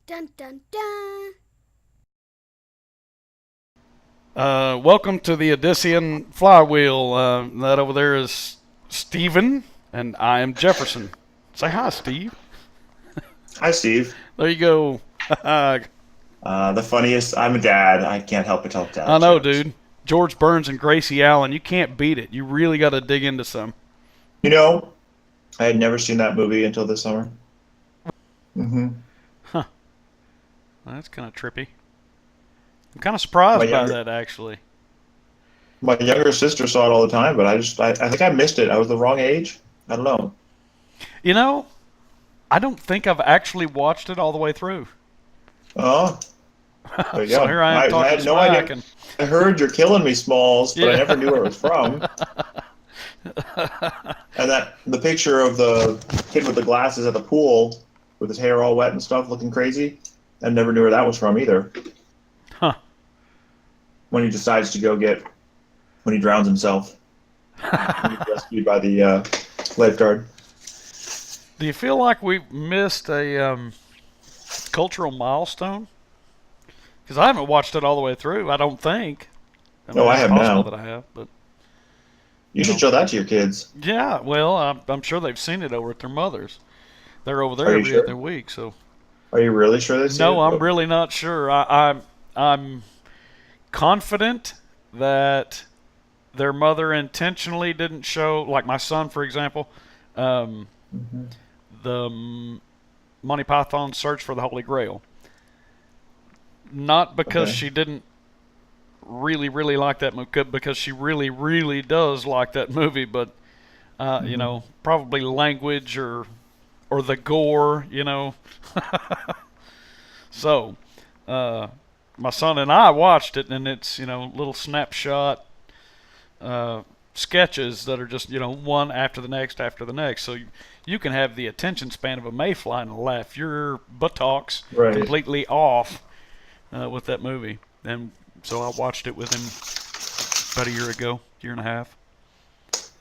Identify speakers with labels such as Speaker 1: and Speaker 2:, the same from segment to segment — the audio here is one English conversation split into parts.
Speaker 1: Dun dun dun.
Speaker 2: Welcome to the Odyssean Flywheel. That over there is Steven, and I am Jefferson. Say hi, Steve.
Speaker 3: Hi, Steve.
Speaker 2: There you go. I
Speaker 3: The funniest. I'm a dad. I can't help but tell dad
Speaker 2: know,
Speaker 3: jokes.
Speaker 2: dude. George Burns and Gracie Allen. You can't beat it. You really got to dig into some.
Speaker 3: You know, I had never seen that movie until this summer. hmm
Speaker 2: Huh. That's kind of trippy. I'm kind of surprised
Speaker 3: My
Speaker 2: by
Speaker 3: younger
Speaker 2: that, actually.
Speaker 3: my younger sister saw it all the time, but I think I missed it. I was the wrong age. I don't know.
Speaker 2: You know, I don't think I've actually watched it all the way through.
Speaker 3: Oh, there you
Speaker 2: So
Speaker 3: go.
Speaker 2: here I am
Speaker 3: I
Speaker 2: talking
Speaker 3: had no
Speaker 2: smack,
Speaker 3: idea.
Speaker 2: and
Speaker 3: I heard "You're Killing Me, Smalls," but I
Speaker 2: yeah.
Speaker 3: never knew where it was from. And that the picture of the kid with the glasses at the pool with his hair all wet and stuff, looking crazy. I never knew where that was from either.
Speaker 2: Huh.
Speaker 3: When he decides to go get when he drowns himself. When he's rescued by the lifeguard.
Speaker 2: Do you feel like we've missed a cultural milestone? Because I haven't watched it all the way through. I don't think. I
Speaker 3: No,
Speaker 2: mean,
Speaker 3: I
Speaker 2: it's
Speaker 3: have
Speaker 2: possible
Speaker 3: now.
Speaker 2: that I have, but
Speaker 3: You
Speaker 2: you
Speaker 3: should
Speaker 2: know,
Speaker 3: show that to your kids.
Speaker 2: yeah. Well, I'm sure they've seen it over at their mothers. They're over there
Speaker 3: Are you
Speaker 2: every other
Speaker 3: sure?
Speaker 2: week, so
Speaker 3: Are you really sure they've seen
Speaker 2: no,
Speaker 3: it?
Speaker 2: I'm really not sure. I'm confident that their mother intentionally didn't show, like my son, for example, um,
Speaker 3: Mhm.
Speaker 2: the Monty Python Search for the Holy Grail. Not because
Speaker 3: Okay.
Speaker 2: she didn't really like that movie, because she really does like that movie, but
Speaker 3: hmm
Speaker 2: probably language or the gore. So uh, my son and I watched it, and it's little snapshot uh, sketches that are just one after the next. So you can have the attention span of a mayfly and laugh your buttocks
Speaker 3: Right.
Speaker 2: completely off with that movie. And so I watched it with him about a year ago, year and a half,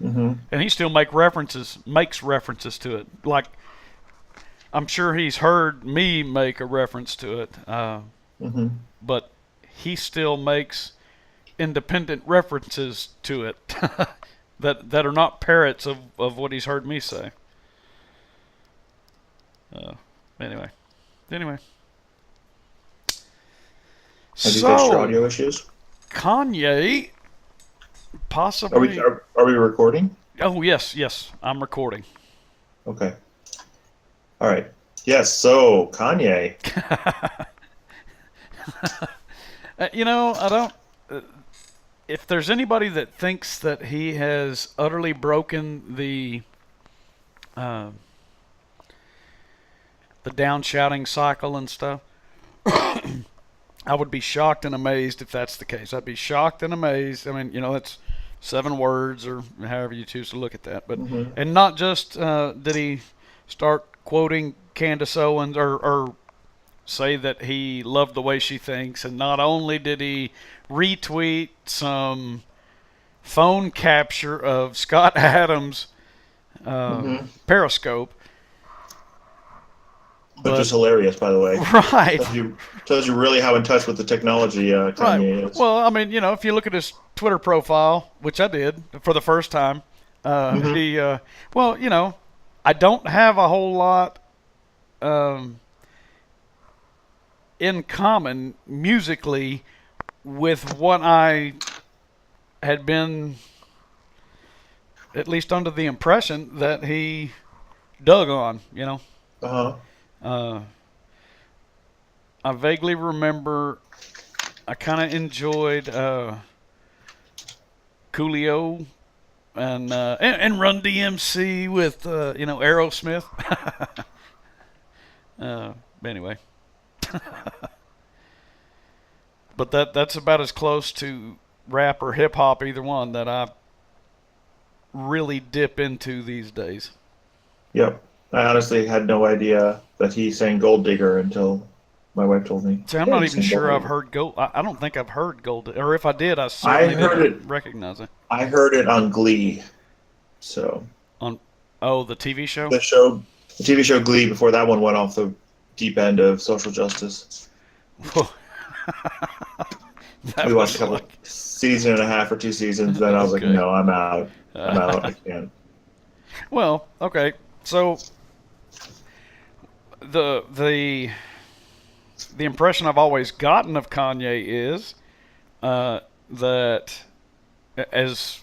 Speaker 3: hmm
Speaker 2: and he still makes references to it. Like I'm sure he's heard me make a reference to it,
Speaker 3: hmm
Speaker 2: but he still makes independent references to it that are not parrots of what he's heard me say. Uh, anyway, anyway.
Speaker 3: Have you fixed your
Speaker 2: So
Speaker 3: audio issues?
Speaker 2: Kanye
Speaker 3: Are we
Speaker 2: possibly.
Speaker 3: are we recording?
Speaker 2: Oh yes, I'm recording.
Speaker 3: Okay. All right. Yes. So Kanye.
Speaker 2: I don't. Uh, if there's anybody that thinks that he has utterly broken uh, the down shouting cycle and stuff, I would be shocked and amazed if that's the case. I'd be shocked and amazed. I mean, that's 7 words or however you choose to look at that. But
Speaker 3: hmm
Speaker 2: and not just did he start quoting Candace Owens or say that he loved the way she thinks, and not only did he retweet some phone capture of Scott Adams'
Speaker 3: hmm
Speaker 2: Periscope,
Speaker 3: Which is
Speaker 2: but
Speaker 3: hilarious, by the way.
Speaker 2: right,
Speaker 3: Tells you really how in touch with the technology
Speaker 2: right.
Speaker 3: Kanye is.
Speaker 2: Well, I mean, if you look at his Twitter profile, which I did for the first time,
Speaker 3: hmm
Speaker 2: he, well, I don't have a whole lot um, in common musically with what I had been at least under the impression that he dug on.
Speaker 3: Uh-huh.
Speaker 2: Uh, I vaguely remember I kind of enjoyed Coolio and Run DMC with Aerosmith. Anyway, but that's about as close to rap or hip hop, either one, that I really dip into these days.
Speaker 3: Yep. I honestly had no idea that he sang Gold Digger until my wife told me.
Speaker 2: See, I'm
Speaker 3: Yeah,
Speaker 2: not
Speaker 3: he
Speaker 2: even
Speaker 3: sang Gold
Speaker 2: sure I've
Speaker 3: Digger.
Speaker 2: heard Gold. I don't think I've heard Gold, or if I did, I
Speaker 3: I
Speaker 2: certainly
Speaker 3: heard
Speaker 2: didn't
Speaker 3: it.
Speaker 2: recognize it
Speaker 3: I heard it on Glee. So
Speaker 2: on. Oh, the TV show.
Speaker 3: the show, the TV show Glee, before that one went off deep end of social justice.
Speaker 2: That
Speaker 3: We watched
Speaker 2: was
Speaker 3: a couple
Speaker 2: like
Speaker 3: season and a half or 2 seasons. Then I was like,
Speaker 2: okay.
Speaker 3: no, I'm out. I'm out. I can't.
Speaker 2: Well, okay. So the the impression I've always gotten of Kanye is that as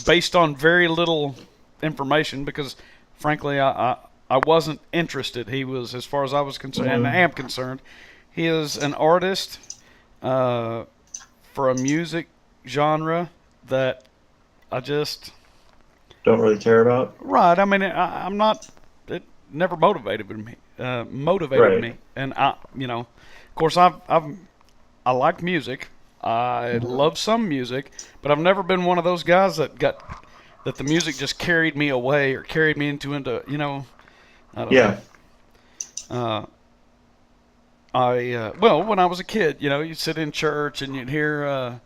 Speaker 2: based on very little information, because frankly I wasn't interested. He was, as far as I was concerned, and I
Speaker 3: Mm,
Speaker 2: am concerned, he is an artist uh, for a music genre that I just
Speaker 3: don't really care about.
Speaker 2: right. I mean, I'm not. It never motivated me. Motivated
Speaker 3: Right.
Speaker 2: me, and of course, I like music. I
Speaker 3: Mhm.
Speaker 2: love some music, but I've never been one of those guys that the music just carried me away or carried me into. I don't know.
Speaker 3: Yeah.
Speaker 2: Uh, well, when I was a kid, you'd sit in church and you'd hear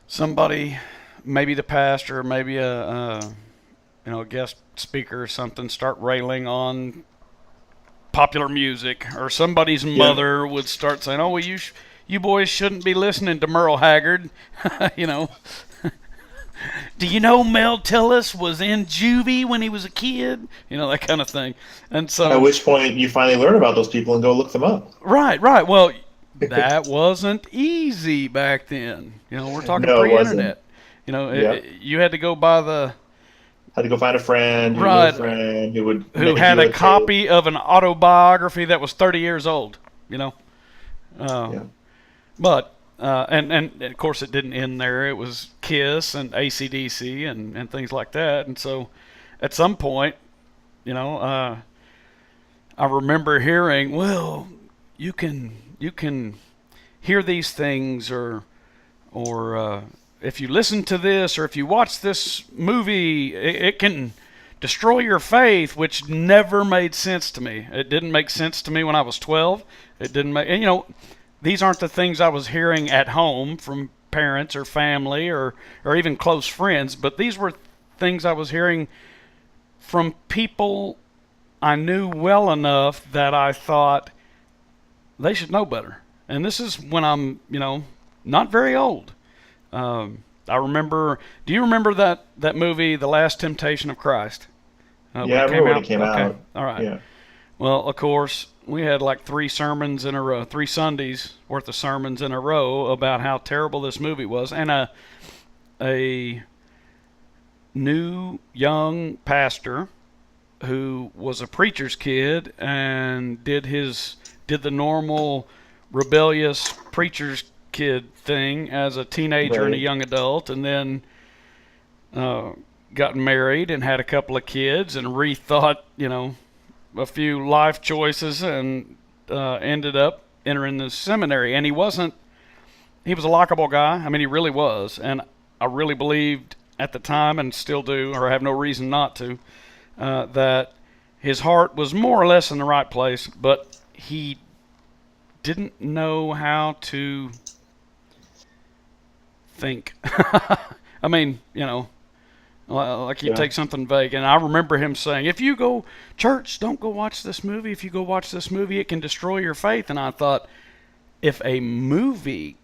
Speaker 2: somebody, maybe the pastor, maybe a guest speaker or something, start railing on popular music, or somebody's
Speaker 3: Yeah.
Speaker 2: mother would start saying, "Oh, well, you boys shouldn't be listening to Merle Haggard." you know, do you know Mel Tillis was in juvie when he was a kid? That kind of thing. And
Speaker 3: At
Speaker 2: so,
Speaker 3: which point you finally learn about those people and go look them up.
Speaker 2: right. Well, that wasn't easy back then. We're talking
Speaker 3: No, it wasn't.
Speaker 2: pre-internet.
Speaker 3: Yep.
Speaker 2: You had to go by the
Speaker 3: Had to go find a friend who knew a
Speaker 2: right
Speaker 3: friend who would
Speaker 2: who
Speaker 3: make
Speaker 2: had
Speaker 3: you
Speaker 2: a
Speaker 3: a tape.
Speaker 2: copy of an autobiography that was 30 years old. You know, uh,
Speaker 3: Yeah.
Speaker 2: but and of course it didn't end there. It was Kiss and AC/DC and things like that. And so at some point, you know, I remember hearing, well, you can hear these things, or if you listen to this, or if you watch this movie, it can destroy your faith, which never made sense to me. It didn't make sense to me when I was 12. It didn't make, and these aren't the things I was hearing at home from parents or family or even close friends, but these were things I was hearing from people I knew well enough that I thought they should know better. And this is when I'm, not very old. I remember. Do you remember that movie, The Last Temptation of Christ? When
Speaker 3: Yeah, I
Speaker 2: it
Speaker 3: remember
Speaker 2: came
Speaker 3: when it
Speaker 2: out.
Speaker 3: came
Speaker 2: Okay,
Speaker 3: out.
Speaker 2: all right.
Speaker 3: Yeah.
Speaker 2: Well, of course, we had like three sermons in a row, 3 Sundays worth of sermons in a row about how terrible this movie was, and a new young pastor who was a preacher's kid and did the normal rebellious preacher's kid thing as a teenager and a
Speaker 3: Right.
Speaker 2: young adult, and then uh, got married and had a couple of kids and rethought, a few life choices, and ended up entering the seminary. And he was a likable guy. I mean, he really was. And I really believed at the time, and still do, or have no reason not to, that his heart was more or less in the right place, but he didn't know how to think. I mean, like you
Speaker 3: Yeah.
Speaker 2: take something vague, and I remember him saying, "If you go church, don't go watch this movie. If you go watch this movie, it can destroy your faith." And I thought, if a movie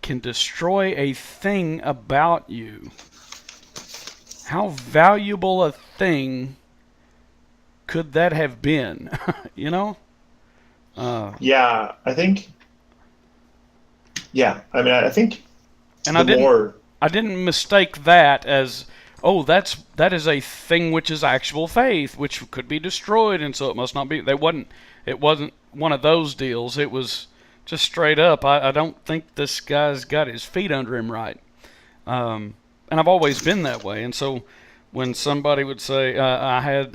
Speaker 2: can destroy a thing about you, how valuable a thing could that have been? you know? Uh,
Speaker 3: Yeah. I think. Yeah. I mean, I think
Speaker 2: and
Speaker 3: the more.
Speaker 2: I didn't mistake that as, oh, that is a thing which is actual faith, which could be destroyed, and so it must not be. It wasn't one of those deals. It was just straight up. I don't think this guy's got his feet under him right. And I've always been that way. And so when somebody would say, I had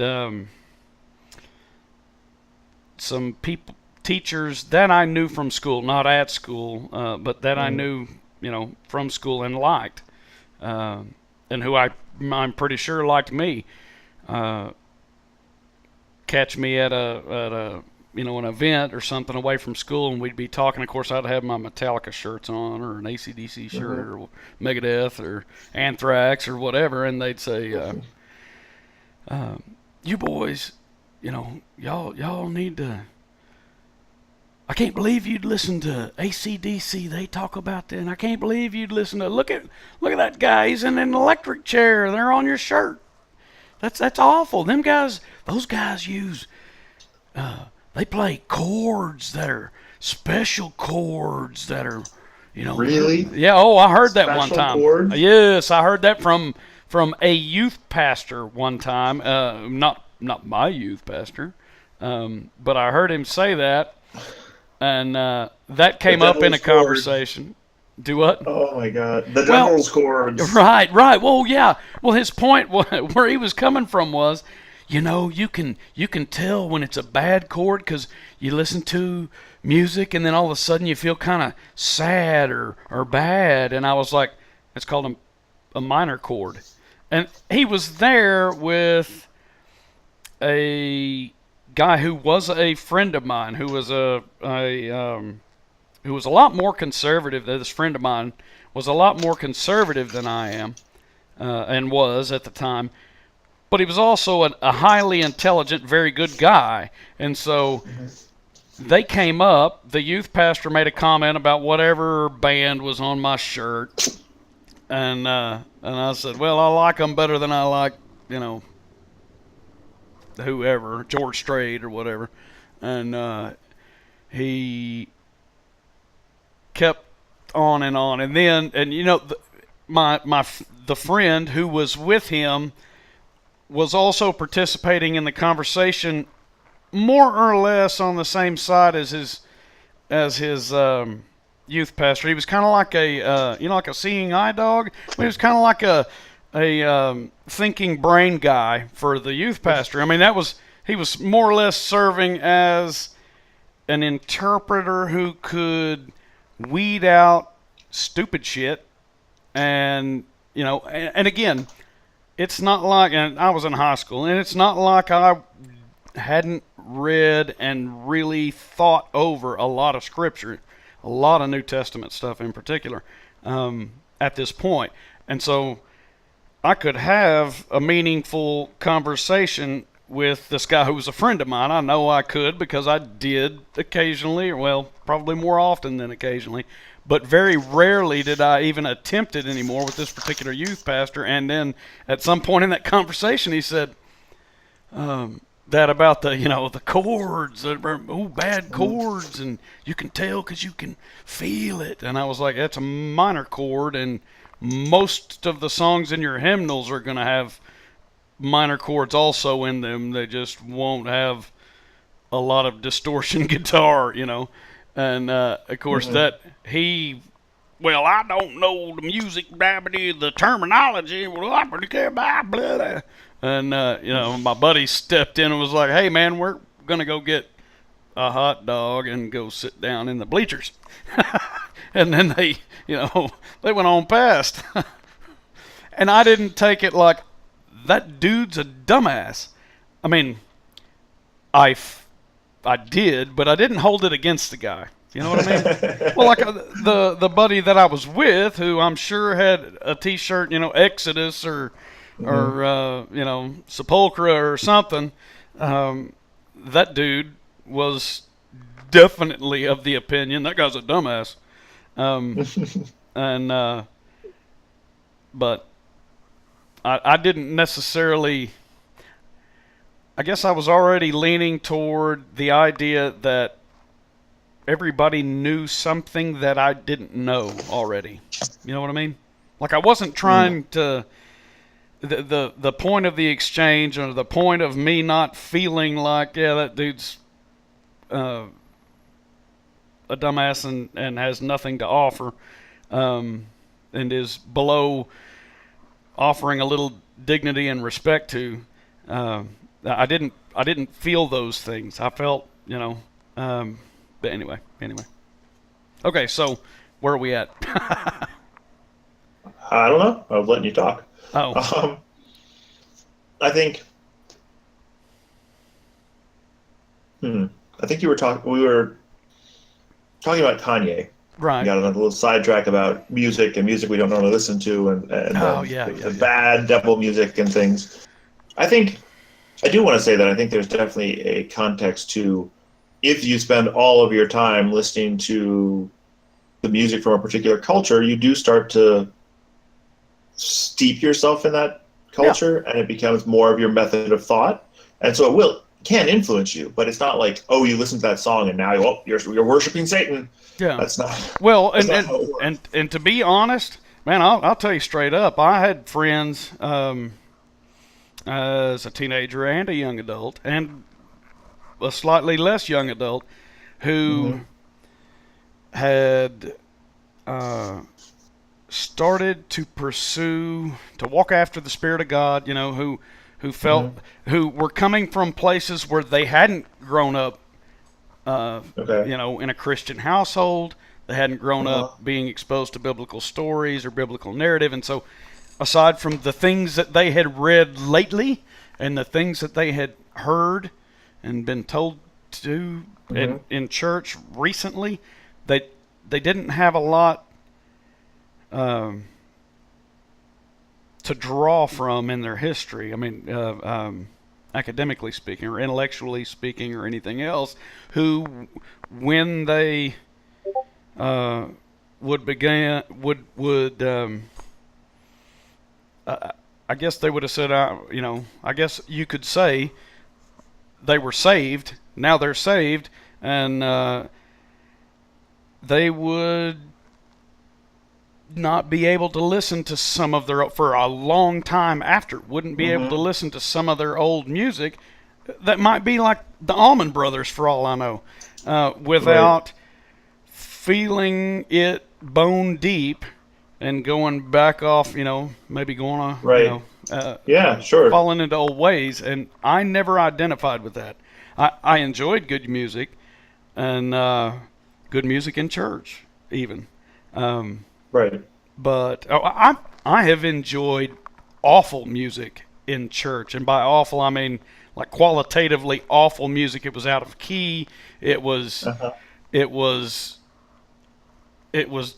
Speaker 2: some people, teachers that I knew from school, not at school, but that I
Speaker 3: Mm,
Speaker 2: knew, from school and liked, uh, and who I'm pretty sure liked me. Uh, Catch me at a an event or something away from school, and we'd be talking. Of course, I'd have my Metallica shirts on, or an AC/DC shirt,
Speaker 3: mhm.
Speaker 2: or Megadeth, or Anthrax, or whatever, and they'd say, "You boys, y'all need to. I can't believe you'd listen to AC/DC. They talk about that, and I can't believe you'd listen to. Look at that guy. He's in an electric chair. They're on your shirt. That's awful. Those guys use. They play chords that are special chords that are,
Speaker 3: Really?
Speaker 2: Yeah. Oh, I heard that one
Speaker 3: Special
Speaker 2: time.
Speaker 3: chords?
Speaker 2: Yes, I heard that from a youth pastor one time. Not my youth pastor, but I heard him say that. And that came up in a conversation. Do what?
Speaker 3: Oh my God, the devil's chords.
Speaker 2: Right. Well, yeah. Well, his point, where he was coming from was, you can tell when it's a bad chord because you listen to music and then all of a sudden you feel kind of sad or bad. And I was like, it's called a minor chord. And he was there with a guy who was a friend of mine, who was who was a lot more conservative. This friend of mine was a lot more conservative than I am, and was at the time. But he was also a highly intelligent, very good guy. And so they came up. The youth pastor made a comment about whatever band was on my shirt, and I said, well, I like them better than I like, whoever, George Strait or whatever. And he kept on, and then the friend who was with him was also participating in the conversation, more or less on the same side as his youth pastor. He was kind of like like a seeing eye dog. He was kind of like a thinking brain guy for the youth pastor. I mean, he was more or less serving as an interpreter who could weed out stupid shit. And again, it's not like, and I was in high school, and it's not like I hadn't read and really thought over a lot of scripture, a lot of New Testament stuff in particular, at this point. And so I could have a meaningful conversation with this guy who was a friend of mine. I know I could because I did occasionally, or well, probably more often than occasionally, but very rarely did I even attempt it anymore with this particular youth pastor. And then at some point in that conversation, he said that about the chords, bad chords, and you can tell because you can feel it. And I was like, that's a minor chord, and most of the songs in your hymnals are going to have minor chords also in them. They just won't have a lot of distortion guitar, And of course that well, I don't know the music, the terminology. Well, I pretty care about blah. And my buddy stepped in and was like, "Hey, man, we're gonna go get a hot dog and go sit down in the bleachers." And then they went on past. And I didn't take it like, that dude's a dumbass. I mean, I did, but I didn't hold it against the guy. You know what I mean? Well, like the buddy that I was with, who I'm sure had a T-shirt, Exodus or Sepulchra or something. That dude was definitely of the opinion that guy's a dumbass. But I didn't necessarily. I guess I was already leaning toward the idea that everybody knew something that I didn't know already. You know what I mean? Like, I wasn't trying to. The point of the exchange, or the point of me not feeling like, yeah, that dude's a dumbass and has nothing to offer, and is below offering a little dignity and respect to. I didn't feel those things. I felt, but anyway. Okay, so where are we at?
Speaker 3: I don't know. I was letting you talk.
Speaker 2: Oh.
Speaker 3: I think. I think we were talking about Kanye.
Speaker 2: Right.
Speaker 3: We got a little sidetrack about music and music we don't normally listen to, and
Speaker 2: the
Speaker 3: bad devil music and things. I think I do want to say that I think there's definitely a context to if you spend all of your time listening to the music from a particular culture, you do start to steep yourself in that
Speaker 2: Yeah.
Speaker 3: culture, and it becomes more of your method of thought. And so it will can influence you, but it's not like, oh, you listen to that song and now you're worshiping Satan.
Speaker 2: Yeah.
Speaker 3: That's not
Speaker 2: Well,
Speaker 3: that's not how it works.
Speaker 2: and to be honest, man, I'll tell you straight up. I had friends as a teenager and a young adult, and a slightly less young adult, who
Speaker 3: Mm-hmm.
Speaker 2: had uh, started to pursue, to walk after the Spirit of God. Who felt,
Speaker 3: Mm-hmm.
Speaker 2: who were coming from places where they hadn't grown up, uh,
Speaker 3: Okay.
Speaker 2: in a Christian household. They hadn't grown
Speaker 3: Uh-huh.
Speaker 2: up being exposed to biblical stories or biblical narrative, and so aside from the things that they had read lately and the things that they had heard and been told to do
Speaker 3: Mm-hmm.
Speaker 2: in church recently, they they didn't have a lot um, to draw from in their history. I mean, academically speaking, or intellectually speaking, or anything else. Who, when they uh, would I guess they would have said, I guess you could say they were saved. Now they're saved, and they would not be able to listen to some of their, for a long time after, wouldn't be able to
Speaker 3: Mm-hmm.
Speaker 2: listen to some of their old music that might be like the Allman Brothers, for all I know,
Speaker 3: Right.
Speaker 2: without feeling it bone deep and going back off, maybe going on,
Speaker 3: Right. Yeah, sure.
Speaker 2: falling into old ways. And I never identified with that. I enjoyed good music, and good music in church, even. Um,
Speaker 3: Right.
Speaker 2: but I have enjoyed awful music in church, and by awful I mean like qualitatively awful music. It was out of key. It was
Speaker 3: Uh-huh.
Speaker 2: it was it was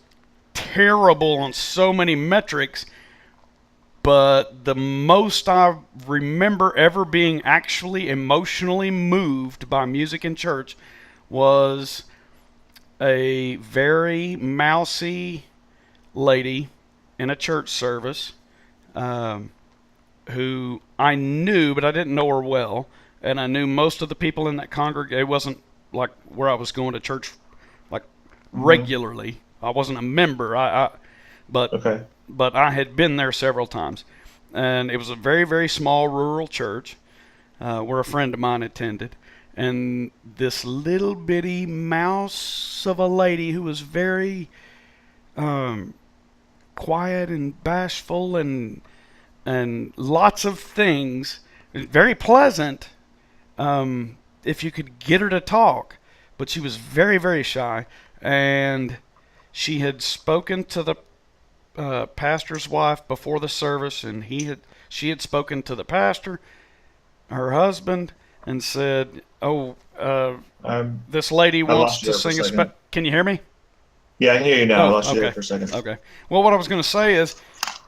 Speaker 2: terrible on so many metrics. But the most I remember ever being actually emotionally moved by music in church was a very mousy lady in a church service, um, who I knew, but I didn't know her well. And I knew most of the people in that congregation. It wasn't like where I was going to church like
Speaker 3: Mm-hmm.
Speaker 2: regularly. I wasn't a member. But
Speaker 3: Okay.
Speaker 2: but I had been there several times, and it was a very very small rural church where a friend of mine attended, and this little bitty mouse of a lady who was very um, quiet and bashful and lots of things, very pleasant if you could get her to talk, but she was very very shy, and she had spoken to the pastor's wife before the service, and she had spoken to the pastor, her husband, and said, "Oh,
Speaker 3: I'm
Speaker 2: this lady
Speaker 3: I
Speaker 2: wants
Speaker 3: lost you
Speaker 2: to
Speaker 3: there for a
Speaker 2: sing a
Speaker 3: second.
Speaker 2: Can you hear me?
Speaker 3: Yeah, I can hear you now. I
Speaker 2: Oh,
Speaker 3: lost you there
Speaker 2: okay,
Speaker 3: for a second.
Speaker 2: okay. Well, what I was going to say is,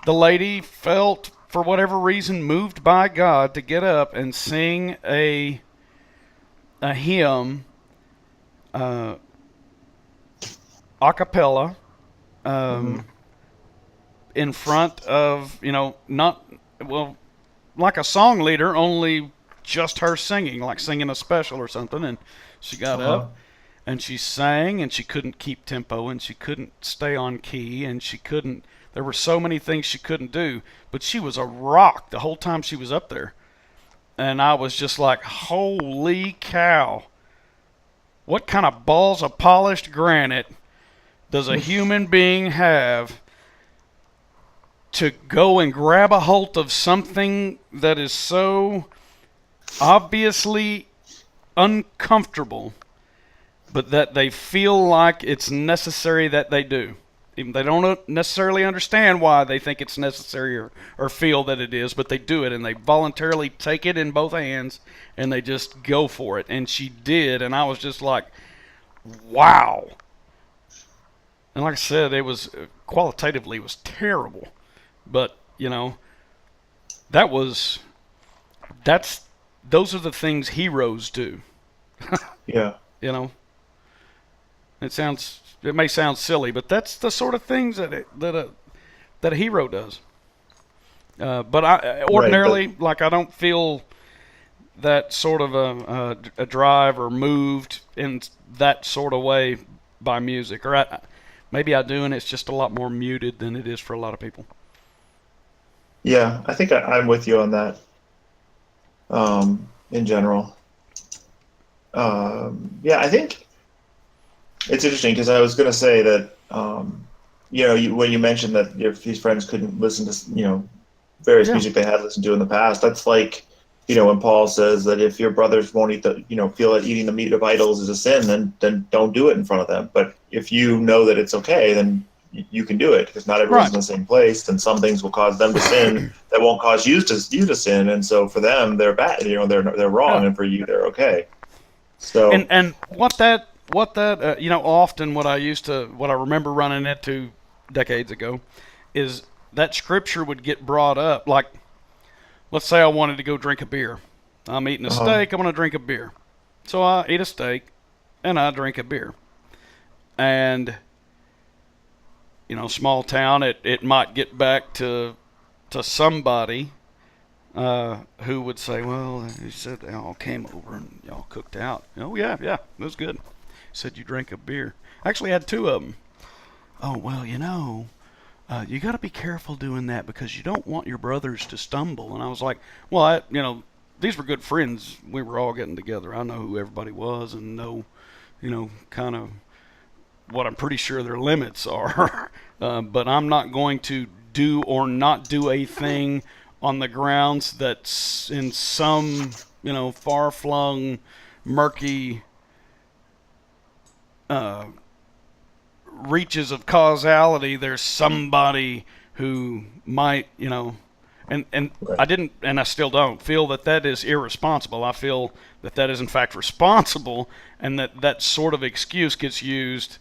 Speaker 2: the lady felt, for whatever reason, moved by God to get up and sing a hymn, uh, a cappella,
Speaker 3: Mm-hmm.
Speaker 2: um, in front of, not, well, like a song leader, only just her singing, like singing a special or something. And she got
Speaker 3: Uh-huh.
Speaker 2: up and she sang, and she couldn't keep tempo, and she couldn't stay on key, and she couldn't. There were so many things she couldn't do, but she was a rock the whole time she was up there. And I was just like, holy cow. What kind of balls of polished granite does a human being have to go and grab a hold of something that is so obviously uncomfortable, but that they feel like it's necessary that they do? Even they don't necessarily understand why they think it's necessary, or feel that it is, but they do it, and they voluntarily take it in both hands and they just go for it. And she did, and I was just like, wow. And like I said, it was qualitatively it was terrible, but that was that's those are the things heroes do.
Speaker 3: Yeah.
Speaker 2: You know, it may sound silly, but that's the sort of things that a hero does. But I
Speaker 3: Right.
Speaker 2: ordinarily, like, I don't feel that sort of a drive or moved in that sort of way by music, or maybe I do, and it's just a lot more muted than it is for a lot of people.
Speaker 3: Yeah, I think I'm with you on that. In general, yeah, I think it's interesting because I was going to say that, when you mentioned that if these friends couldn't listen to, various
Speaker 2: Yeah,
Speaker 3: music they had listened to in the past, that's like, when Paul says that if your brothers won't eat feel that eating the meat of idols is a sin, then don't do it in front of them. But if you know that it's okay, then you can do it because not everyone's in
Speaker 2: right.
Speaker 3: the same place, and some things will cause them to sin that won't cause you to sin, and so for them they're bad, they're wrong,
Speaker 2: Yeah,
Speaker 3: and for you they're okay. So
Speaker 2: and often what I remember running into decades ago is that scripture would get brought up. Like, let's say I wanted to go drink a beer. I'm eating a
Speaker 3: uh,
Speaker 2: steak. I want to drink a beer. So I eat a steak and I drink a beer. And, small town, it might get back to somebody who would say, well, he said they all came over and y'all cooked out. Oh, yeah, yeah, it was good. He said you drank a beer. I actually had two of them. Oh, well, you got to be careful doing that because you don't want your brothers to stumble. And I was like, well, these were good friends. We were all getting together. I know who everybody was and know, kind of what I'm pretty sure their limits are. But I'm not going to do or not do a thing on the grounds that's in some, far-flung, murky reaches of causality. There's somebody who might, and I
Speaker 3: right.
Speaker 2: didn't, and I still don't feel that is irresponsible. I feel that is in fact responsible, and that sort of excuse gets used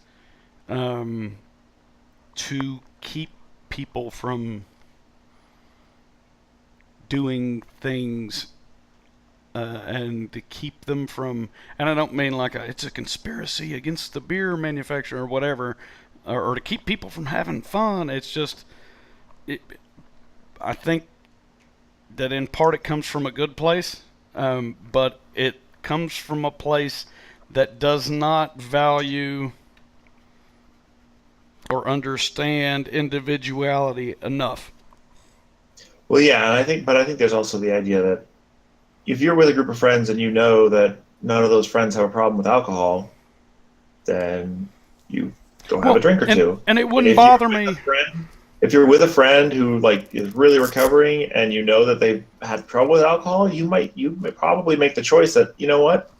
Speaker 2: to keep people from doing things and to keep them from, and I don't mean like it's a conspiracy against the beer manufacturer or whatever, or to keep people from having fun. It's just, it, I think that in part it comes from a good place, but it comes from a place that does not value or understand individuality enough.
Speaker 3: Well, yeah, and I think there's also the idea that if you're with a group of friends and you know that none of those friends have a problem with alcohol, then you go have a
Speaker 2: Well,
Speaker 3: drink or
Speaker 2: and
Speaker 3: two.
Speaker 2: and it wouldn't
Speaker 3: If you're
Speaker 2: bother
Speaker 3: with a
Speaker 2: me.
Speaker 3: friend, if you're with a friend who like is really recovering and you know that they've had trouble with alcohol, you may probably make the choice that, you know what,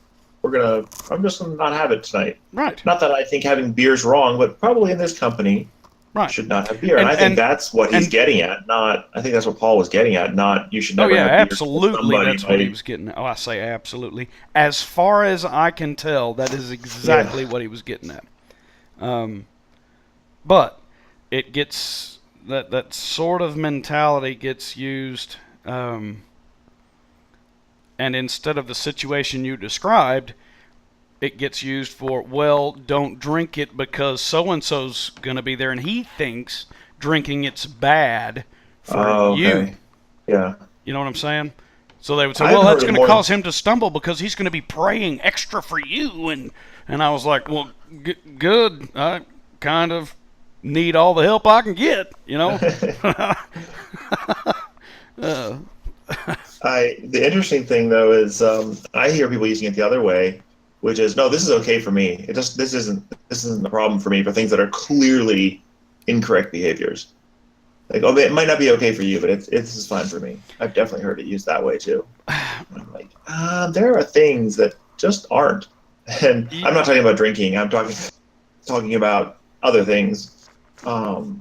Speaker 3: I'm just gonna not have it tonight.
Speaker 2: Right,
Speaker 3: Not that I think having beer's wrong, but probably in this company
Speaker 2: right,
Speaker 3: should not have beer. And
Speaker 2: and
Speaker 3: I think
Speaker 2: and
Speaker 3: that's what he's
Speaker 2: and
Speaker 3: getting at. Not, I think that's what Paul was getting at. Not you should
Speaker 2: oh
Speaker 3: never
Speaker 2: yeah,
Speaker 3: have beer with
Speaker 2: absolutely.
Speaker 3: somebody.
Speaker 2: That's what he was getting at. Oh, I say absolutely. As far as I can tell, that is
Speaker 3: Yeah.
Speaker 2: exactly what he was getting at. Um, but it gets that sort of mentality gets used, and instead of the situation you described, it gets used for, well, don't drink it because so and so's going to be there, and he thinks drinking it's bad for
Speaker 3: Oh,
Speaker 2: you.
Speaker 3: okay. Yeah.
Speaker 2: You know what I'm saying? So they would say,
Speaker 3: I've
Speaker 2: well,
Speaker 3: heard
Speaker 2: that's
Speaker 3: it
Speaker 2: going to
Speaker 3: more.
Speaker 2: cause him to stumble because he's going to be praying extra for you. And I was like, well, good. I kind of need all the help I can get, uh,
Speaker 3: The interesting thing though is I hear people using it the other way, which is no, this is okay for me. This isn't a problem for me for things that are clearly incorrect behaviors. Like, oh, it might not be okay for you, but this is fine for me. I've definitely heard it used that way too. And I'm like, there are things that just aren't. And I'm not talking about drinking. I'm talking about other things. Oh,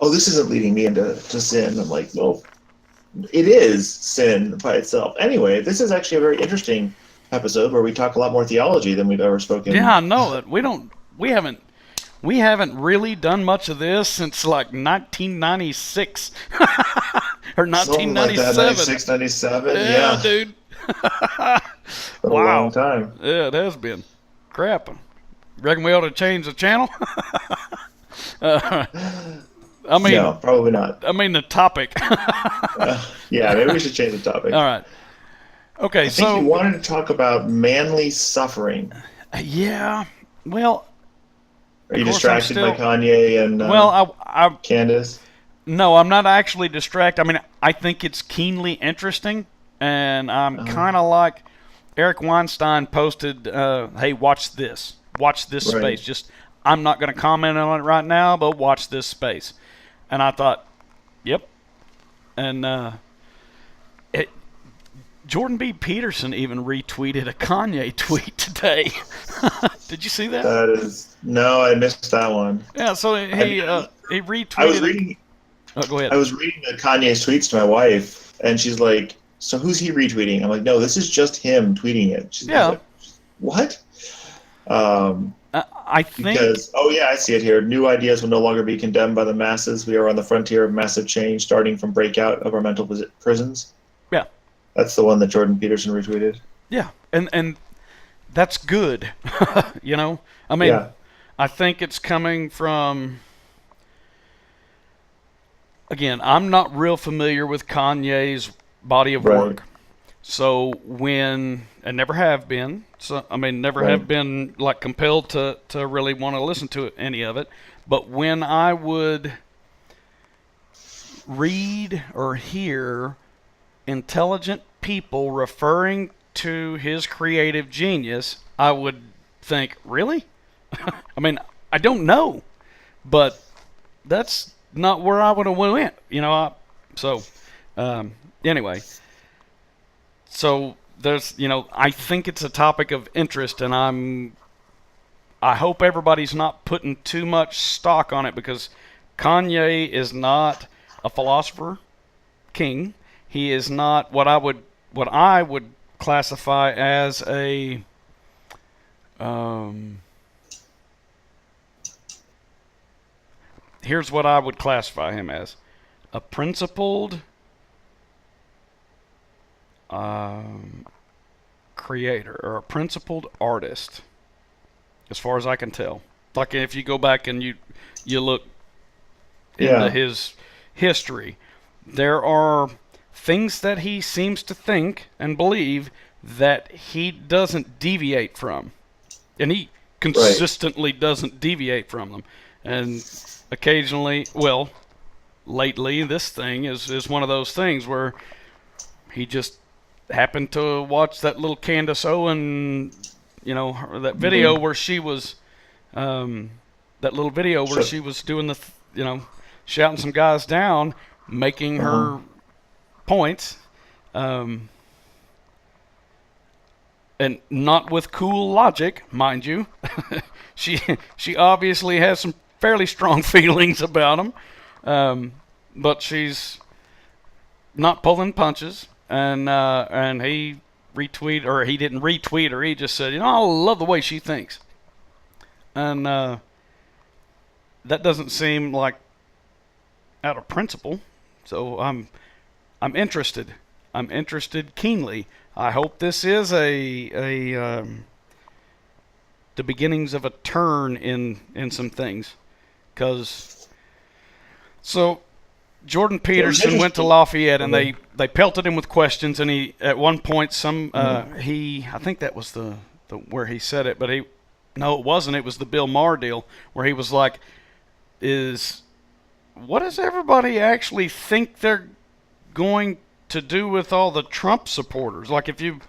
Speaker 3: this isn't leading me into sin. I'm like, well, it is sin by itself. Anyway, this is actually a very interesting episode where we talk a lot more theology than we've ever
Speaker 2: yeah,
Speaker 3: spoken.
Speaker 2: I know that we haven't really done much of this since like 1996 or
Speaker 3: Something like that,
Speaker 2: 1997.
Speaker 3: 96, 97.
Speaker 2: Yeah,
Speaker 3: Yeah.
Speaker 2: dude.
Speaker 3: Been a long
Speaker 2: Wow.
Speaker 3: time.
Speaker 2: Yeah, it has been. Crap. Reckon we ought to change the channel? uh, I mean,
Speaker 3: No, probably not.
Speaker 2: the topic.
Speaker 3: Yeah, maybe we should change the
Speaker 2: All
Speaker 3: topic.
Speaker 2: right. Okay,
Speaker 3: I think you
Speaker 2: so
Speaker 3: wanted to talk about manly suffering.
Speaker 2: yeah. Well,
Speaker 3: Are
Speaker 2: of
Speaker 3: you
Speaker 2: course I'm
Speaker 3: distracted by
Speaker 2: still.
Speaker 3: Kanye and
Speaker 2: Well, I
Speaker 3: Candace?
Speaker 2: no, I'm not actually distracted. I think it's keenly interesting, and I'm
Speaker 3: Uh,
Speaker 2: kind of like Eric Weinstein posted, "Hey, watch this
Speaker 3: right.
Speaker 2: space." Just I'm not going to comment on it right now, but watch this space. And I thought, yep. And it, Jordan B. Peterson even retweeted a Kanye tweet today. Did you see that?
Speaker 3: That is no, I missed that one.
Speaker 2: Yeah. So
Speaker 3: I,
Speaker 2: he
Speaker 3: I was
Speaker 2: retweeted a.
Speaker 3: reading
Speaker 2: Oh, go ahead.
Speaker 3: I was reading the Kanye's tweets to my wife, and she's like, "So who's he retweeting?" I'm like, "No, this is just him tweeting it." She's
Speaker 2: Yeah.
Speaker 3: like, "What?" Um,
Speaker 2: I think.
Speaker 3: because oh yeah, I see it here. New ideas will no longer be condemned by the masses. We are on the frontier of massive change, starting from breakout of our mental prisons.
Speaker 2: Yeah.
Speaker 3: That's the one that Jordan Peterson retweeted.
Speaker 2: Yeah. And that's good. you know. I mean,
Speaker 3: Yeah,
Speaker 2: I think it's coming from. Again, I'm not real familiar with Kanye's body of
Speaker 3: right,
Speaker 2: work. So when and never have been. So never
Speaker 3: right,
Speaker 2: have been like compelled to really want to listen to any of it. But when I would read or hear intelligent people referring to his creative genius, I would think, really? I mean, I don't know, but that's not where I would have went. So um, anyway, so there's I think it's a topic of interest, and I hope everybody's not putting too much stock on it because Kanye is not a philosopher king. He is not what I would classify as a um, here's what I would classify him as: a principled um, creator or a principled artist, as far as I can tell. Like if you go back and you look into
Speaker 3: yeah,
Speaker 2: his history, there are things that he seems to think and believe that he doesn't deviate from, and he
Speaker 3: right.
Speaker 2: consistently doesn't deviate from them. And occasionally, well, lately, this thing is one of those things where he just happened to watch that little Candace Owen, that video
Speaker 3: Mm-hmm.
Speaker 2: where she was, that little video where
Speaker 3: So,
Speaker 2: she was doing shouting some guys down, making
Speaker 3: uh-huh.
Speaker 2: her points, um, and not with cool logic, mind you. she she obviously has some fairly strong feelings about him, but she's not pulling punches. And he retweeted, or he didn't retweet her. He just said, I love the way she thinks, and that doesn't seem like out of principle. So I'm interested. I'm interested keenly. I hope this is the beginnings of a turn in some things, because so Jordan
Speaker 3: It was
Speaker 2: Peterson went to
Speaker 3: interesting.
Speaker 2: Lafayette and
Speaker 3: Mhm.
Speaker 2: they pelted him with questions, and he at one point
Speaker 3: Mhm.
Speaker 2: he I think that was the where he said it, but he no, it wasn't. It was the Bill Maher deal where he was like, "Is what does everybody actually think they're going to do with all the Trump supporters? Like if you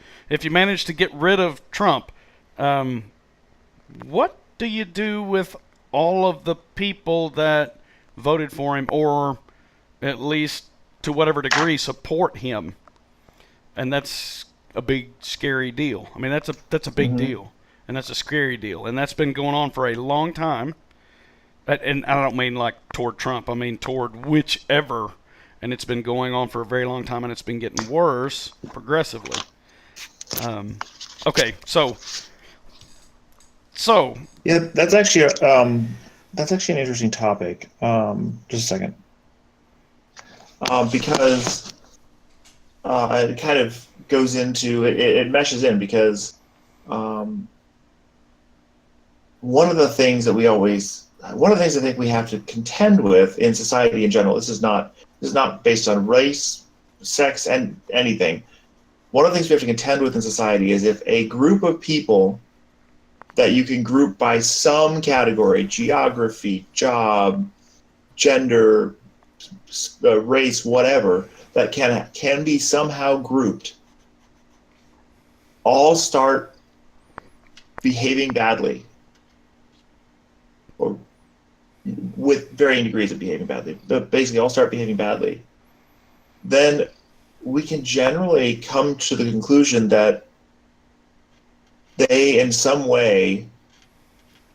Speaker 2: manage to get rid of Trump, um, what do you do with all of the people that voted for him, or at least to whatever degree support him?" And that's a big scary deal. That's a big
Speaker 3: Mhm.
Speaker 2: deal, and that's a scary deal, and that's been going on for a long time. And I don't mean like toward Trump. I mean toward whichever. And it's been going on for a very long time, and it's been getting worse progressively. Um, okay, so
Speaker 3: Yeah, that's actually an interesting topic. Just a second, because it kind of goes into it meshes in because one of the things I think we have to contend with in society in general. This is not based on race, sex, and anything. One of the things we have to contend with in society is if a group of people that you can group by some category, geography, job, gender, race, whatever, that can be somehow grouped, all start behaving badly, or with varying degrees of behaving badly, but basically all start behaving badly, then we can generally come to the conclusion that they in some way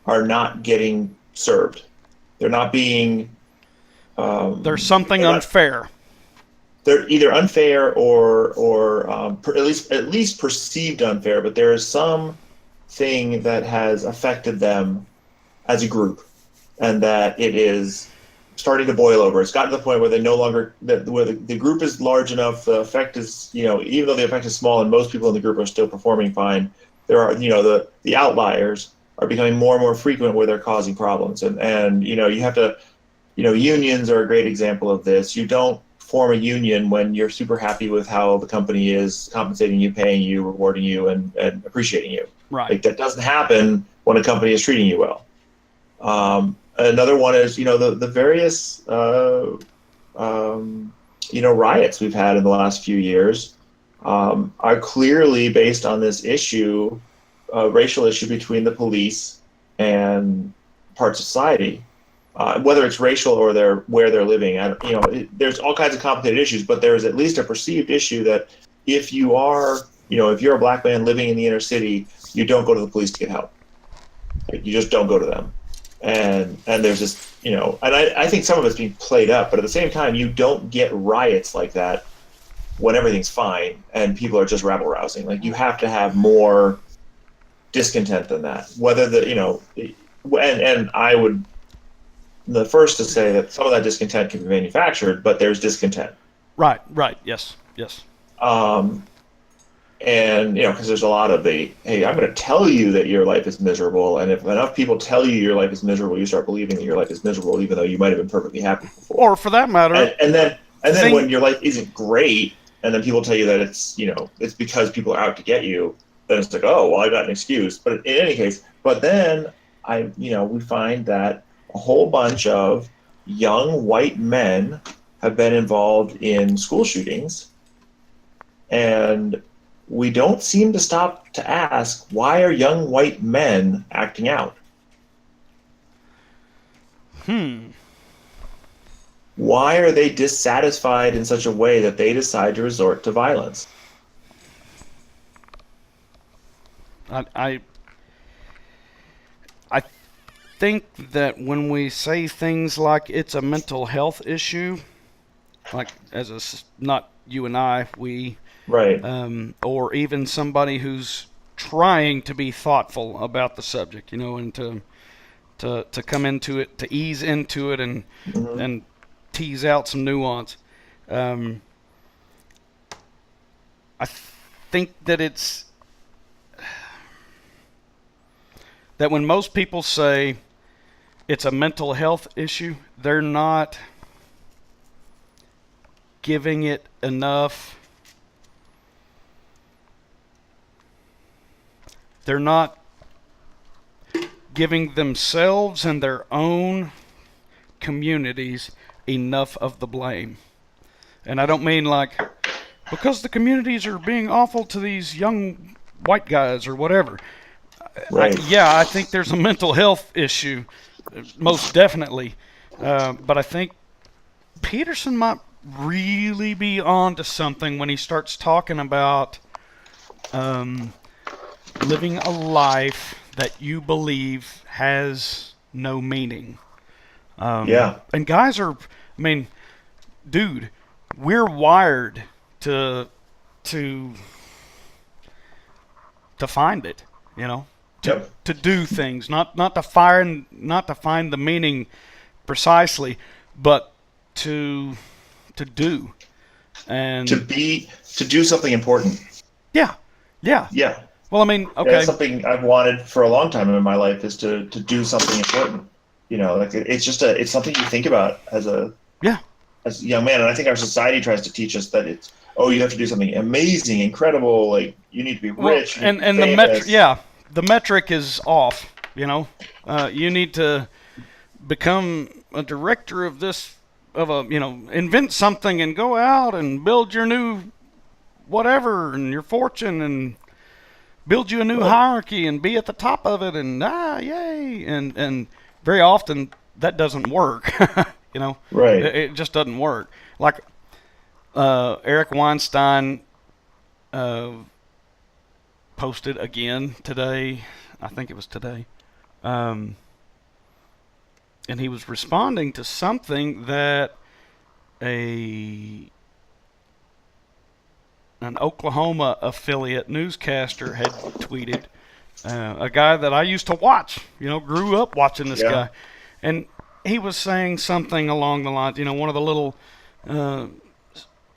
Speaker 3: are not getting served. They're not being
Speaker 2: There's something unfair.
Speaker 3: They're either unfair or at least perceived unfair, but there is some thing that has affected them as a group, and that it is starting to boil over. It's gotten to the point where they no longer where the group is large enough. The effect is, even though the effect is small and most people in the group are still performing fine, there are the outliers are becoming more and more frequent where they're causing problems, and you have to. Unions are a great example of this. You don't form a union when you're super happy with how the company is compensating you, paying you, rewarding you, and appreciating you.
Speaker 2: Right.
Speaker 3: Like, that doesn't happen when a company is treating you well. Another one is, the various, riots we've had in the last few years are clearly based on this issue, racial issue between the police and part of society. Whether it's racial or where they're living, there's all kinds of complicated issues, but there is at least a perceived issue that if you're a black man living in the inner city, you don't go to the police to get help. Like, you just don't go to them, and there's this, and I think some of it's being played up, but at the same time, you don't get riots like that when everything's fine and people are just rabble rousing. Like, you have to have more discontent than that. Whether and I would. The first to say that some of that discontent can be manufactured, but there's discontent.
Speaker 2: Right. Yes.
Speaker 3: And, because there's a lot of hey, I'm going to tell you that your life is miserable. And if enough people tell you your life is miserable, you start believing that your life is miserable, even though you might have been perfectly happy before.
Speaker 2: Or for that matter.
Speaker 3: And then when your life isn't great, and then people tell you that it's because people are out to get you, then it's like, oh, well, I got an excuse. But in any case, then we find that a whole bunch of young white men have been involved in school shootings, and we don't seem to stop to ask, why are young white men acting out? Why are they dissatisfied in such a way that they decide to resort to violence?
Speaker 2: I think that when we say things like it's a mental health issue, like not you and I, we,
Speaker 3: right,
Speaker 2: or even somebody who's trying to be thoughtful about the subject, and to come into it, to ease into it, and and tease out some nuance. I think that that when most people say it's a mental health issue, they're not giving it enough. They're not giving themselves and their own communities enough of the blame. And I don't mean like, because the communities are being awful to these young white guys or whatever.
Speaker 3: Right.
Speaker 2: I think there's a mental health issue, most definitely. But I think Peterson might really be on to something when he starts talking about living a life that you believe has no meaning. And guys are, dude, we're wired to find it, to do things, not to find the meaning precisely, but to do, and
Speaker 3: to do something important.
Speaker 2: Yeah. Yeah.
Speaker 3: Yeah.
Speaker 2: Well, I mean,
Speaker 3: Yeah, that's
Speaker 2: okay.
Speaker 3: something I've wanted for a long time in my life is to do something important. Like it's just it's something you think about
Speaker 2: Yeah.
Speaker 3: as a young man. And I think our society tries to teach us that it's, oh, you have to do something amazing, incredible, like you need to be
Speaker 2: Well,
Speaker 3: rich, you need to be
Speaker 2: and the metric,
Speaker 3: famous.
Speaker 2: yeah, the metric is off. You need to become a director of this, invent something and go out and build your new whatever and your fortune and build you a new
Speaker 3: Well,
Speaker 2: hierarchy and be at the top of it and yay, and very often that doesn't work.
Speaker 3: right.
Speaker 2: It just doesn't work. Like Eric Weinstein uh, posted again today. I think it was today. Um, and he was responding to something that a an Oklahoma affiliate newscaster had tweeted. A guy that I used to watch, grew up watching this
Speaker 3: Yeah.
Speaker 2: guy, and he was saying something along the lines, one of the little uh,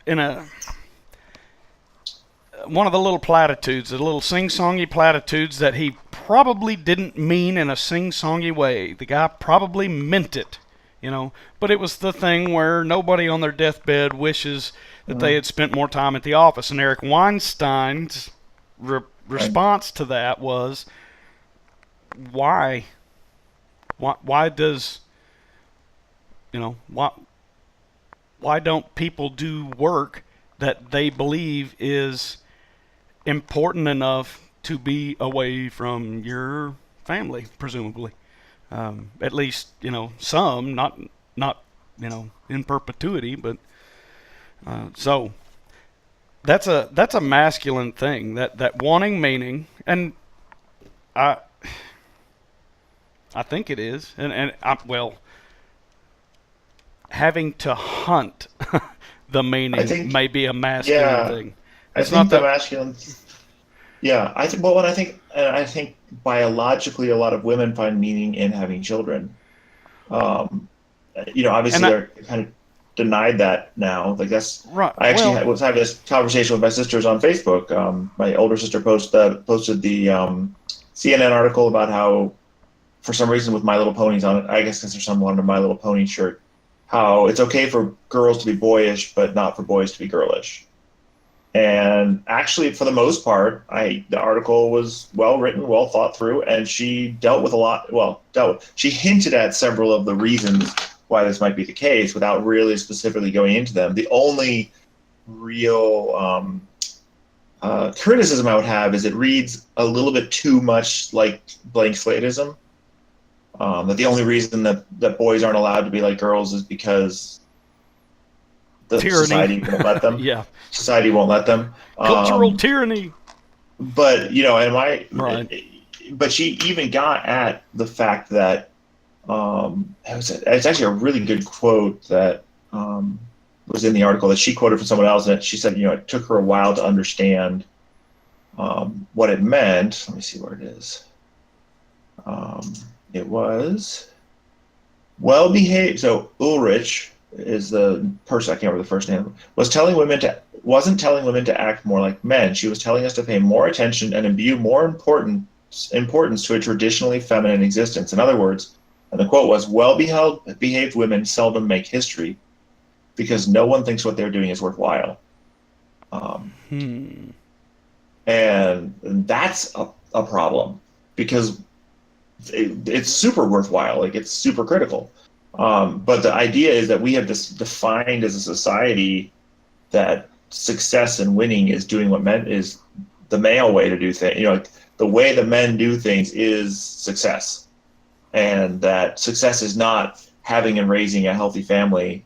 Speaker 2: in a one of the little platitudes, the little sing-songy platitudes that he probably didn't mean in a sing-songy way. The guy probably meant it. But it was the thing where nobody on their deathbed wishes that they
Speaker 3: Mhm.
Speaker 2: had spent more time at the office. And Eric Weinstein's
Speaker 3: Right.
Speaker 2: response to that was, why? Why does, why don't people do work that they believe is important enough to be away from your family, presumably? At least, some, not, in perpetuity, but so that's a masculine thing, that wanting meaning, and I I think it is, well, having to hunt the
Speaker 3: I
Speaker 2: meaning
Speaker 3: think,
Speaker 2: may be a masculine
Speaker 3: yeah,
Speaker 2: thing.
Speaker 3: I
Speaker 2: It's not
Speaker 3: think the
Speaker 2: that.
Speaker 3: masculine, yeah, I think, well, and I think biologically, a lot of women find meaning in having children. Um,
Speaker 2: And
Speaker 3: Obviously
Speaker 2: I,
Speaker 3: they're kind of denied that now. Like
Speaker 2: right,
Speaker 3: I actually
Speaker 2: well,
Speaker 3: was having this conversation with my sisters on Facebook. My older sister posted the CNN article about how, for some reason, with My Little Ponies on it, I guess because there's someone on a My Little Pony shirt, how it's okay for girls to be boyish, but not for boys to be girlish. And actually, for the most part, the article was well written, well thought through, and she dealt with a lot. Well, she hinted at several of the reasons why this might be the case without really specifically going into them. The only real criticism I would have is it reads a little bit too much like blank slateism. That the only reason that boys aren't allowed to be like girls is because the
Speaker 2: tyranny.
Speaker 3: society won't let them.
Speaker 2: Yeah,
Speaker 3: Society won't let them.
Speaker 2: cultural tyranny.
Speaker 3: But
Speaker 2: Right.
Speaker 3: but she even got at the fact that it's actually a really good quote that was in the article that she quoted from someone else, and she said, it took her a while to understand what it meant. Let me see where it is. It was well behaved. So Ulrich is the person, I can't remember the first name, wasn't telling women to act more like men. She was telling us to pay more attention and imbue more importance to a traditionally feminine existence. In other words, and the quote was, behaved women seldom make history because no one thinks what they're doing is worthwhile. Um,
Speaker 2: Hmm.
Speaker 3: and that's a problem because it's super worthwhile. Like it's super critical. But the idea is that we have this defined as a society that success and winning is doing what men is the male way to do things. Like the way that men do things is success, and that success is not having and raising a healthy family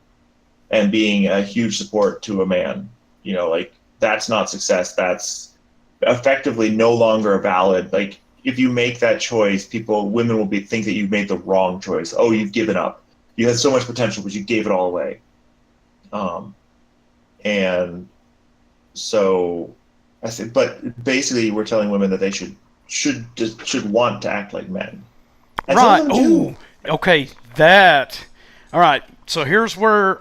Speaker 3: and being a huge support to a man. Like that's not success. That's effectively no longer a valid. Like if you make that choice, women will think that you made the wrong choice. Oh, you've given up. You had so much potential, but you gave it all away. Um, and so I think, but basically, we're telling women that they should want to act like men, and some of
Speaker 2: Right.
Speaker 3: them
Speaker 2: Oh,
Speaker 3: do.
Speaker 2: okay. That. All right. So here's where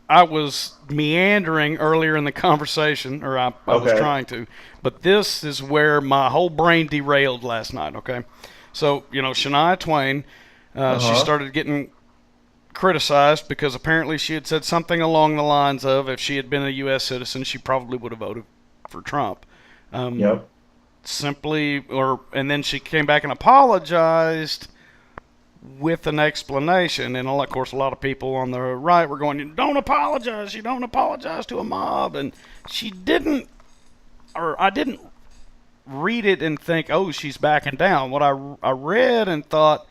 Speaker 2: I was meandering earlier in the conversation, or I was
Speaker 3: Okay.
Speaker 2: trying to, but this is where my whole brain derailed last night. Okay, so Shania Twain, she
Speaker 3: Uh-huh.
Speaker 2: started getting criticized because apparently she had said something along the lines of, if she had been a U.S. citizen, she probably would have voted for Trump. Um,
Speaker 3: Yep.
Speaker 2: and then she came back and apologized with an explanation. And of course, a lot of people on the right were going, "You don't apologize. You don't apologize to a mob." And she didn't, or I didn't read it and think, "Oh, she's backing down." What I read and thought,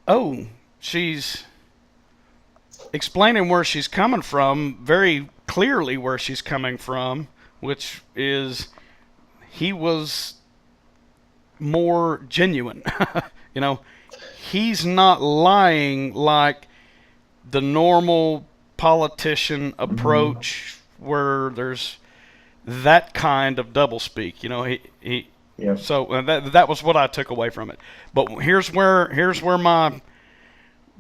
Speaker 2: "Oh, she's explaining where she's coming from, very clearly where she's coming from, which is he was more genuine." you know, he's not lying like the normal politician
Speaker 3: Hmm.
Speaker 2: approach where there's that kind of doublespeak. He
Speaker 3: Yep.
Speaker 2: so that was what I took away from it. But here's where my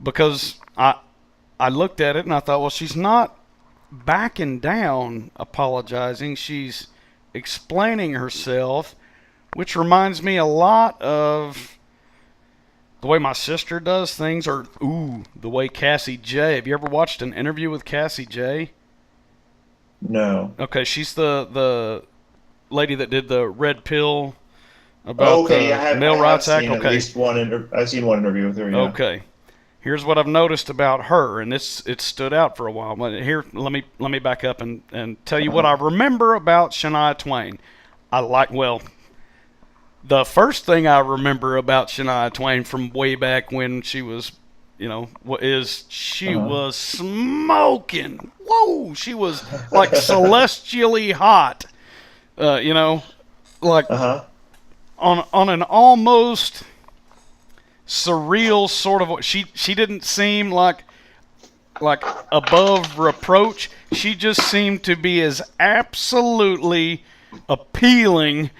Speaker 2: because I looked at it and I thought, well, she's not backing down, apologizing. She's explaining herself, which reminds me a lot of the way my sister does things, or the way Cassie J. Have you ever watched an interview with Cassie J?
Speaker 3: No.
Speaker 2: Okay, she's the lady that did the red pill
Speaker 3: Oh,
Speaker 2: about
Speaker 3: okay.
Speaker 2: the
Speaker 3: I
Speaker 2: Male
Speaker 3: have
Speaker 2: Rights Act.
Speaker 3: seen at
Speaker 2: Okay,
Speaker 3: least one. I've seen one interview with her. Yeah.
Speaker 2: okay. Here's what I've noticed about her, and it stood out for a while. But here, let me back up and tell you what
Speaker 3: Uh-huh.
Speaker 2: I remember about Shania Twain. The first thing I remember about Shania Twain from way back when she was, is she
Speaker 3: Uh-huh.
Speaker 2: was smoking. Whoa, she was like celestially hot. You know, like
Speaker 3: Uh-huh.
Speaker 2: on an almost surreal sort of. She didn't seem like above reproach. She just seemed to be as absolutely appealing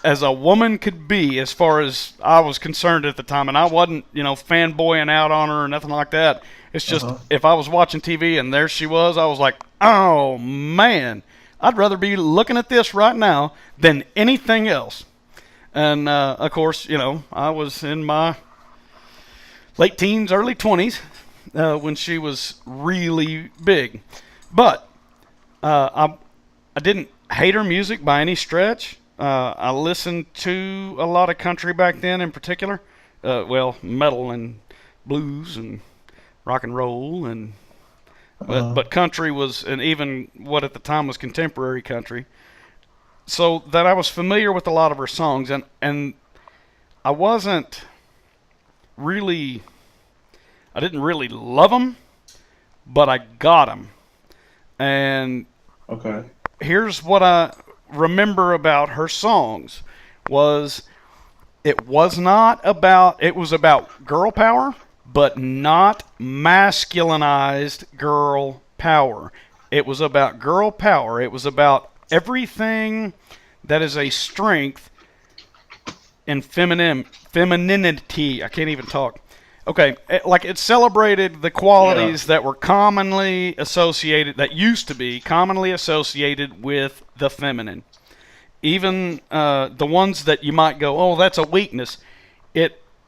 Speaker 2: as a woman could be, as far as I was concerned at the time. And I wasn't, fanboying out on her or nothing like that. It's just,
Speaker 3: Uh-huh.
Speaker 2: if I was watching TV and there she was, I was like, oh man, I'd rather be looking at this right now than anything else. And of course, I was in my late teens, early 20s when she was really big. But I didn't hate her music by any stretch. I listened to a lot of country back then, in particular. Metal and blues and rock and roll, and but
Speaker 3: Uh-huh.
Speaker 2: but country was, and even what at the time was contemporary country. So that I was familiar with a lot of her songs, and I wasn't really, I didn't really love them, but I got them. And
Speaker 3: Okay.
Speaker 2: here's what I remember about her songs was it was about girl power, but not masculinized girl power. It was about girl power. It was about everything that is a strength in femininity. I can't even talk. Okay, like it celebrated the
Speaker 3: Yeah.
Speaker 2: qualities that were commonly associated, that used to be commonly associated with the feminine. Even the ones that you might go, oh, that's a weakness.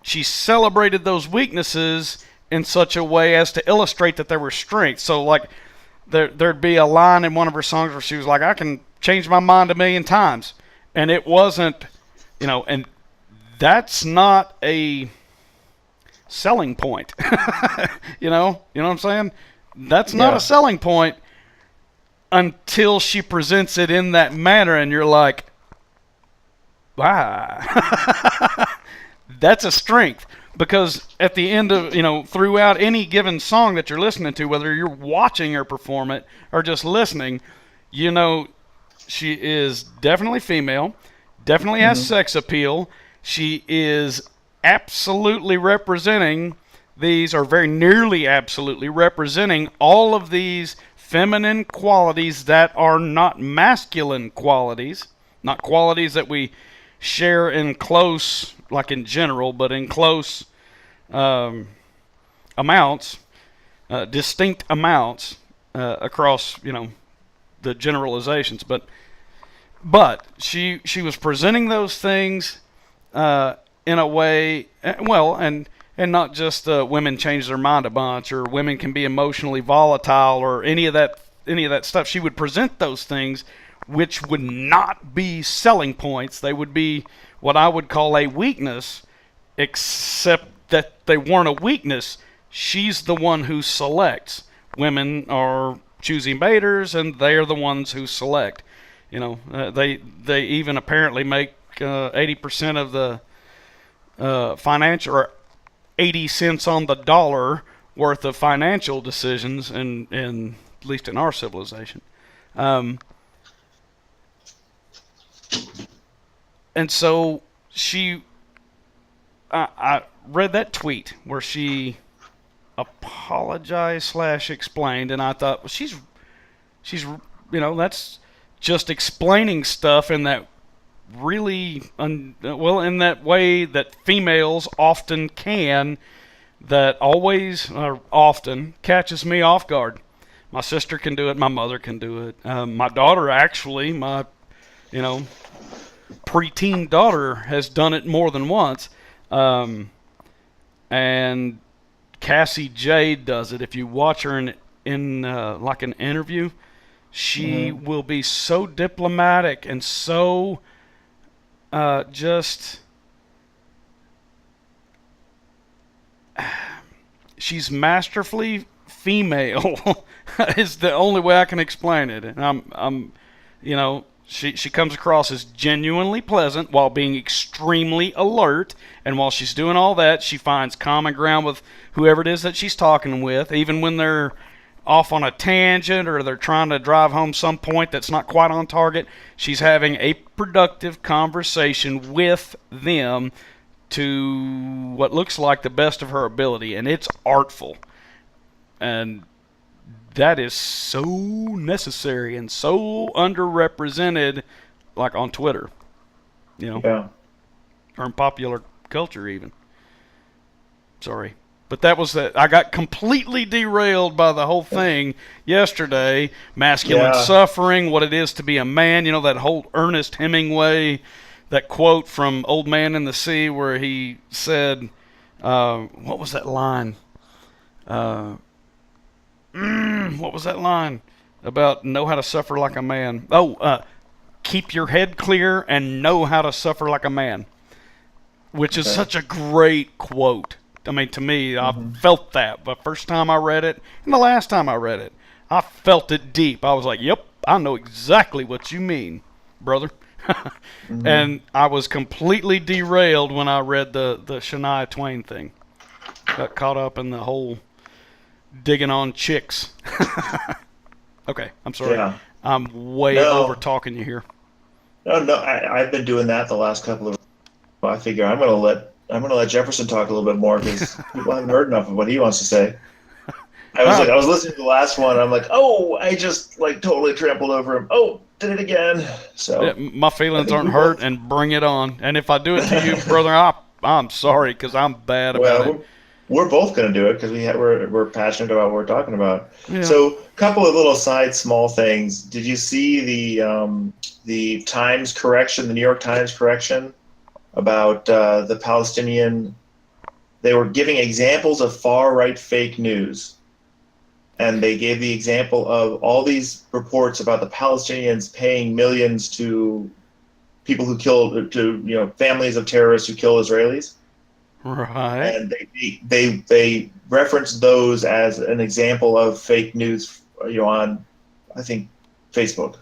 Speaker 2: She celebrated those weaknesses in such a way as to illustrate that there were strengths. So, like, there'd be a line in one of her songs where she was like, "I can change my mind a million times," and it wasn't, and that's not a selling point. You know what I'm saying? That's not a
Speaker 3: Yeah.
Speaker 2: selling point until she presents it in that manner, and you're like, wow, that's a strength. Because at the end of, throughout any given song that you're listening to, whether you're watching her perform it or just listening, you know, she is definitely female, definitely has
Speaker 3: Hmm.
Speaker 2: sex appeal. She is absolutely representing these, or very nearly absolutely representing all of these feminine qualities that are not masculine qualities, not qualities that we share in close, like in general, but in close um, amounts, distinct amounts. across, the generalizations, but she was presenting those things in a way, well, and not just women change their mind a bunch, or women can be emotionally volatile, or any of that stuff. She would present those things, which would not be selling points. They would be what I would call a weakness, except that they weren't a weakness. She's the one who selects. Women are choosing baiters, and they are the ones who select. They even apparently make 80% of the financial, or 80 cents on the dollar worth of financial decisions, in at least in our civilization. And so I read that tweet where she apologized / explained, and I thought, well, she's that's just explaining stuff in that really in that way that females often can, that always or often catches me off guard. My sister can do it, my mother can do it, my daughter, actually, my preteen daughter, has done it more than once, and Cassie Jade does it. If you watch her in like an interview, she will be so diplomatic and so she's masterfully female is the only way I can explain it. And I'm she comes across as genuinely pleasant while being extremely alert, and while she's doing all that, she finds common ground with whoever it is that she's talking with, even when they're off on a tangent or they're trying to drive home some point that's not quite on target. She's having a productive conversation with them to what looks like the best of her ability, and it's artful. And that is so necessary and so underrepresented, like on Twitter,
Speaker 3: Yeah.
Speaker 2: or in popular culture even. Sorry. But that was that. I got completely derailed by the whole thing yesterday. Masculine suffering, what it is to be a man. That whole Ernest Hemingway, that quote from Old Man in the Sea, where he said, what was that line? What was that line about know how to suffer like a man? Keep your head clear and know how to suffer like a man, which is such a great quote. I mean, to me, I felt that the first time I read it and the last time I read it. I felt it deep. I was like, yep, I know exactly what you mean, brother. And I was completely derailed when I read the Shania Twain thing. Got caught up in the whole digging on chicks. Okay, I'm sorry.
Speaker 3: Yeah.
Speaker 2: I'm way over talking you here.
Speaker 3: No, I've been doing that the last couple of. I figure I'm gonna let Jefferson talk a little bit more, because people haven't heard enough of what he wants to say. I was listening to the last one, and I'm like, oh, I just totally trampled over him. Oh, did it again. So
Speaker 2: yeah, my feelings aren't hurt, and bring it on. And if I do it to you, brother, I'm sorry, because I'm bad about it.
Speaker 3: We're both going to do it because we're passionate about what we're talking about.
Speaker 2: Yeah.
Speaker 3: So, a couple of little small things. Did you see the Times correction, the New York Times correction about the Palestinian? They were giving examples of far right fake news, and they gave the example of all these reports about the Palestinians paying millions to people who killed, families of terrorists who kill Israelis.
Speaker 2: Right.
Speaker 3: And they referenced those as an example of fake news, on, I think, Facebook.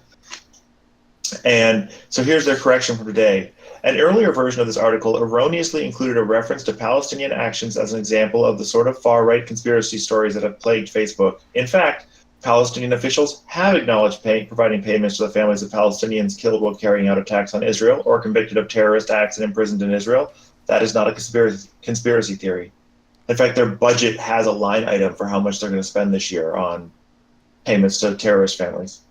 Speaker 3: And so here's their correction from today. An earlier version of this article erroneously included a reference to Palestinian actions as an example of the sort of far-right conspiracy stories that have plagued Facebook. In fact, Palestinian officials have acknowledged providing payments to the families of Palestinians killed while carrying out attacks on Israel or convicted of terrorist acts and imprisoned in Israel. That is not a conspiracy theory. In fact, their budget has a line item for how much they're going to spend this year on payments to terrorist families.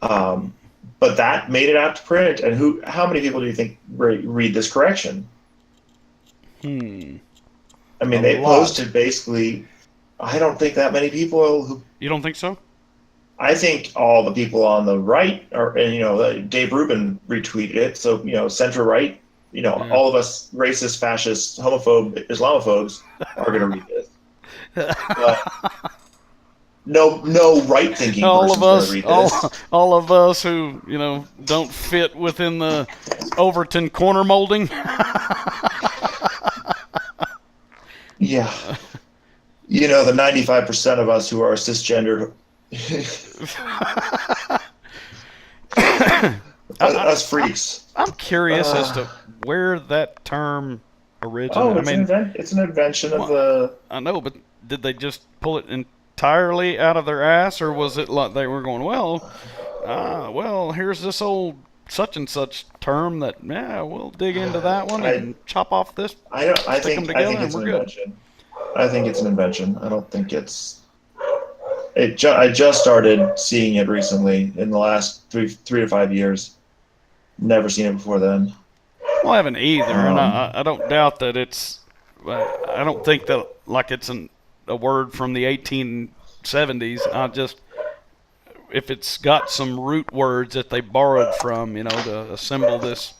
Speaker 3: But that made it out to print. And how many people do you think read this correction? I mean, they posted basically. I don't think that many people.
Speaker 2: You don't think so?
Speaker 3: I think all the people on the right are, and Dave Rubin retweeted it. So center right,
Speaker 2: Yeah.
Speaker 3: all of us racist, fascist, homophobe, Islamophobes are going to read this. But no right thinking
Speaker 2: all of
Speaker 3: person's going to
Speaker 2: us,
Speaker 3: read this.
Speaker 2: all of us who don't fit within the Overton corner molding.
Speaker 3: Yeah, the 95% of us who are cisgendered, us freaks.
Speaker 2: I'm curious as to where that term originated.
Speaker 3: Oh,
Speaker 2: I mean,
Speaker 3: it's an invention of
Speaker 2: well,
Speaker 3: the.
Speaker 2: I know, but did they just pull it entirely out of their ass, or was it like they were going, well, here's this old such and such term that, yeah, we'll dig into that one
Speaker 3: I
Speaker 2: and chop off this,
Speaker 3: I don't.
Speaker 2: stick them
Speaker 3: I
Speaker 2: together,
Speaker 3: think
Speaker 2: and
Speaker 3: it's
Speaker 2: we're
Speaker 3: an
Speaker 2: good.
Speaker 3: invention. I think it's an invention. I don't think it's. I just started seeing it recently in the last 3 to 5 years. Never seen it before then.
Speaker 2: Well, I haven't either, and
Speaker 3: Um,
Speaker 2: I don't doubt that it's. I don't think that like it's a word from the 1870s. I just if it's got some root words that they borrowed from, to assemble this